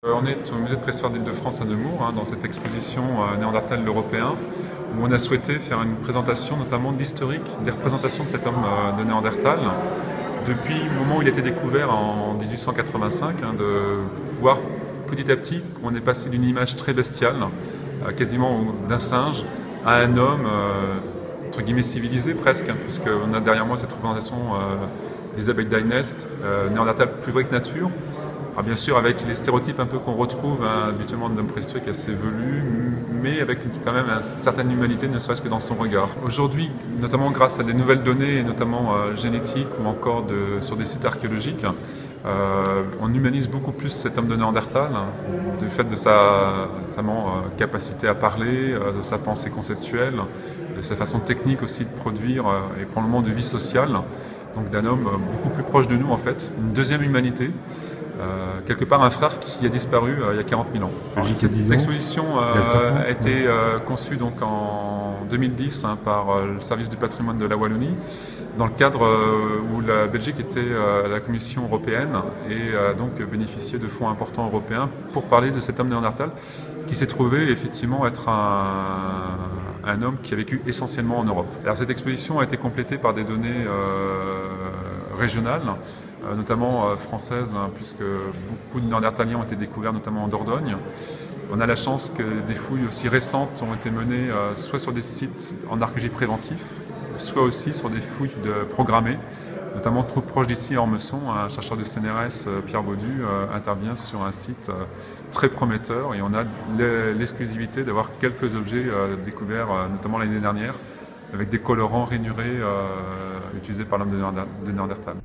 On est au musée de préhistoire d'Île-de-France à Nemours, dans cette exposition Néandertal l'Européen, où on a souhaité faire une présentation notamment d'historique des représentations de cet homme de Néandertal, depuis le moment où il a été découvert en 1885, de voir petit à petit qu'on est passé d'une image très bestiale, quasiment d'un singe, à un homme entre guillemets civilisé presque, puisqu'on a derrière moi cette représentation d'Isabelle Dynest, Néandertal plus vrai que nature. Alors bien sûr avec les stéréotypes un peu qu'on retrouve habituellement de l'homme préhistorique assez velu, mais avec quand même une certaine humanité, ne serait-ce que dans son regard. Aujourd'hui, notamment grâce à des nouvelles données, et notamment génétiques ou encore sur des sites archéologiques, on humanise beaucoup plus cet homme de Néandertal, du fait de sa capacité à parler, de sa pensée conceptuelle, de sa façon technique aussi de produire et probablement de vie sociale. Donc d'un homme beaucoup plus proche de nous en fait, une deuxième humanité. Quelque part un frère qui a disparu il y a 40 000 ans. Cette exposition a été conçue donc en 2010 par le service du patrimoine de la Wallonie, dans le cadre où la Belgique était à la Commission européenne et donc bénéficiait de fonds importants européens pour parler de cet homme néandertal qui s'est trouvé effectivement être un homme qui a vécu essentiellement en Europe. Alors cette exposition a été complétée par des données régionales, notamment françaises, puisque beaucoup de Néandertaliens ont été découverts, notamment en Dordogne. On a la chance que des fouilles aussi récentes ont été menées soit sur des sites en archéologie préventif, soit aussi sur des fouilles programmées, notamment trop proche d'ici à Ormesson. Un chercheur du CNRS, Pierre Baudu, intervient sur un site très prometteur et on a l'exclusivité d'avoir quelques objets découverts, notamment l'année dernière, avec des colorants rainurés utilisés par l'homme de Néandertal.